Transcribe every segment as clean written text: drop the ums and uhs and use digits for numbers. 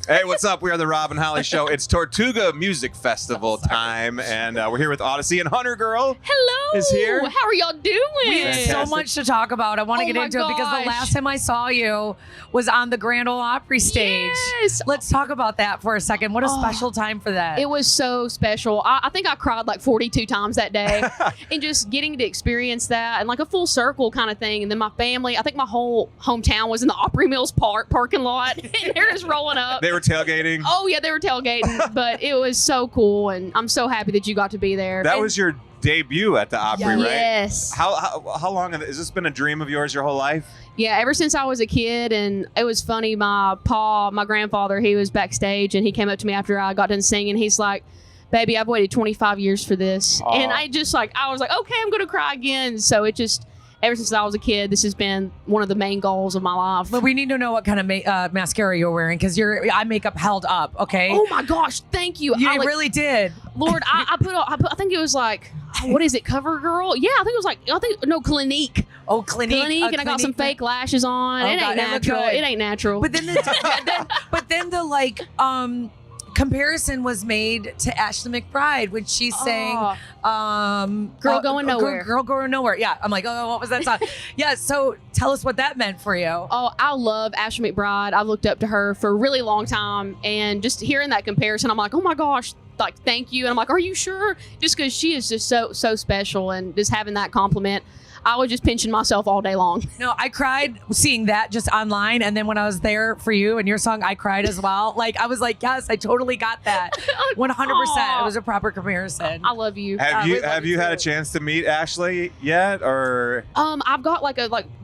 Hey, what's up? We are the Rob and Holly Show. It's Tortuga Music Festival time, and we're here with Audacy, and HunterGirl is here. How are y'all doing? We have so much to talk about. I want to get into it because the last time I saw you was on the Grand Ole Opry stage. Yes. Let's talk about that for a second. What a special time for that. It was so special. I think I cried like 42 times that day. And just getting to experience that and like a full circle kind of thing. And then my family, I think my whole hometown was in the Opry Mills parking lot. And they're just rolling up. They were tailgating. Oh, yeah, they were tailgating. But it was so cool. And I'm so happy that you got to be there. That was your debut at the Opry, right? Yes. How long has this been a dream of yours your whole life? Yeah, ever since I was a kid. And it was funny, my grandfather, he was backstage and he came up to me after I got done singing. He's like, baby, I've waited 25 years for this. Aww. And I was like, okay, I'm going to cry again. So it just, ever since I was a kid, this has been one of the main goals of my life. But we need to know what kind of mascara you're wearing because your eye makeup held up, okay? Oh my gosh, thank you. You really did. Lord, I think it was like, what is it, CoverGirl? Yeah, I think it was Clinique. Oh, Clinique. Clinique, and I got some fake lashes on. It ain't natural. It ain't natural. But then the comparison was made to Ashley McBride when she sang Girl Going Nowhere. Girl Going Nowhere. Yeah. I'm like, oh, what was that song? Yeah. So tell us what that meant for you. Oh, I love Ashley McBride. I've looked up to her for a really long time. And just hearing that comparison, I'm like, oh my gosh, like, thank you. And I'm like, are you sure? Just because she is just so special, and just having that compliment, I was just pinching myself all day long. No, I cried seeing that just online. And then when I was there for you and your song, I cried as well. Like, I was like, yes, I totally got that. 100%. It was a proper comparison. I love you. Have you had a chance to meet Ashley yet? Or I've got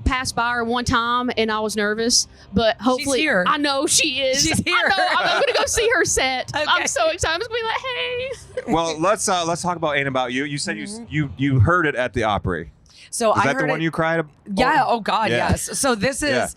passed by her one time and I was nervous, but hopefully she's here. I know she is. She's here. I know. I'm going to go see her set. Okay. I'm so excited. I'm just going to be like, hey. Well, let's talk about Ain't About You. You said you heard it at the Opry. So Is that the one you cried about? Yeah. Oh God, yeah. yes. So this is. Yeah.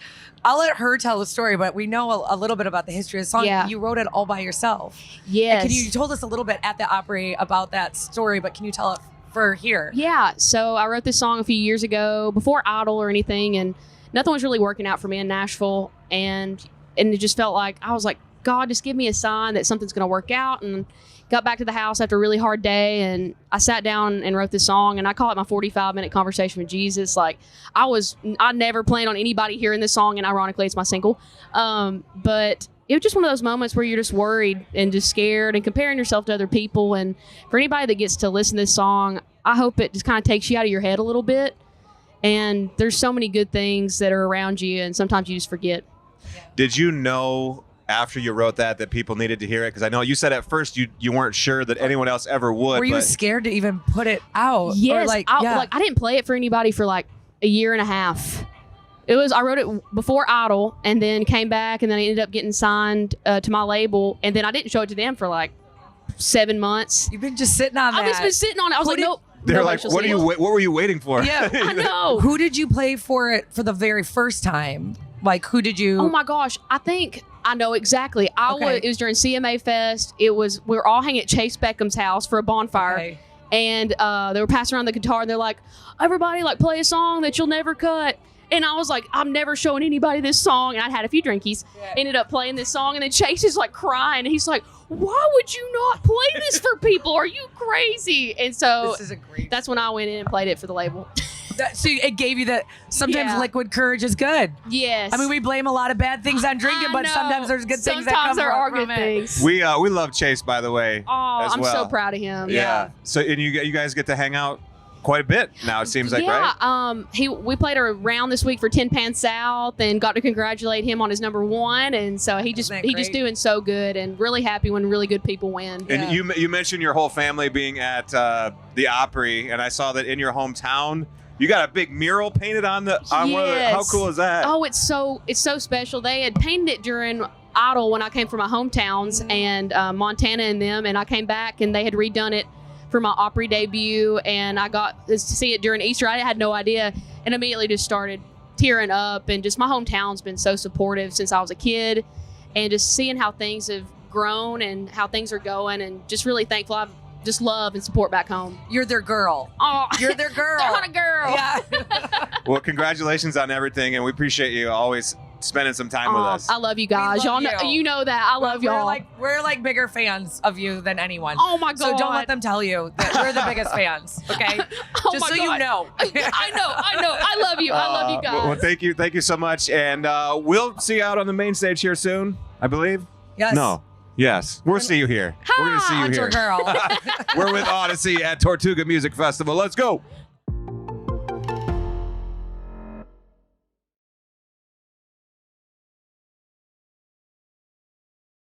I'll let her tell the story, but we know a little bit about the history of the song. Yeah. You wrote it all by yourself. Yes. You told us a little bit at the Opry about that story, but can you tell it for here? Yeah. So I wrote this song a few years ago before Idol or anything, and nothing was really working out for me in Nashville, and it just felt like I was like, God, just give me a sign that something's going to work out. And got back to the house after a really hard day, and I sat down and wrote this song, and I call it my 45-minute conversation with Jesus. Like, I never planned on anybody hearing this song, and ironically, it's my single. But it was just one of those moments where you're just worried and just scared and comparing yourself to other people. And for anybody that gets to listen to this song, I hope it just kind of takes you out of your head a little bit. And there's so many good things that are around you, and sometimes you just forget. Did you know after you wrote that people needed to hear it? Because I know you said at first you weren't sure that anyone else ever would. Were you scared to even put it out? Yes. I didn't play it for anybody for like a year and a half. I wrote it before Idol, and then came back, and then I ended up getting signed to my label, and then I didn't show it to them for like 7 months. You've been just sitting on that. I've just been sitting on it. I was like, nope. They're like, what were you waiting for? Yeah, I know. Who did you play for it for the very first time? Like, who did you? Oh my gosh, I think I know exactly. It was during CMA Fest. We were all hanging at Chase Beckham's house for a bonfire. Okay. And they were passing around the guitar, and they're like, everybody, like, play a song that you'll never cut. And I was like, I'm never showing anybody this song. And I'd had a few drinkies. Yeah. Ended up playing this song, and then Chase is like crying, and he's like, why would you not play this for people? Are you crazy? And so that's when I went in and played it for the label. So it gave you that sometimes liquid courage is good. Yes. I mean, we blame a lot of bad things on drinking, but sometimes there's good things that come from it. We love Chase, by the way. Oh, I'm so proud of him. Yeah. So and you guys get to hang out quite a bit now, it seems like, right? Yeah. We played a round this week for 10 Pan South and got to congratulate him on his #1, and so he just doing so good, and really happy when really good people win. And you mentioned your whole family being at the Opry, and I saw that in your hometown you got a big mural painted on one of the, how cool is that? Oh, it's so special. They had painted it during Idol when I came from my hometowns and Montana and them, and I came back and they had redone it for my Opry debut, and I got to see it during Easter. I had no idea, and immediately just started tearing up. And just my hometown's been so supportive since I was a kid, and just seeing how things have grown and how things are going, and just really thankful. I've just love and support back home. You're their girl. Oh, you're their girl. They're not a girl. Yeah. Well, congratulations on everything, and we appreciate you always spending some time with us. I love you guys. We love Y'all know, you. you know that. I love y'all. We're like bigger fans of you than anyone. Oh my God. So don't let them tell you that we're the biggest fans. Okay. Oh Just my so God. you know. I know. I love you. I love you guys. Well, thank you so much, and we'll see you out on the main stage here soon, I believe. Yes. No. Yes. We'll see you here. We're gonna see you here. HunterGirl. We're with Audacy at Tortuga Music Festival. Let's go.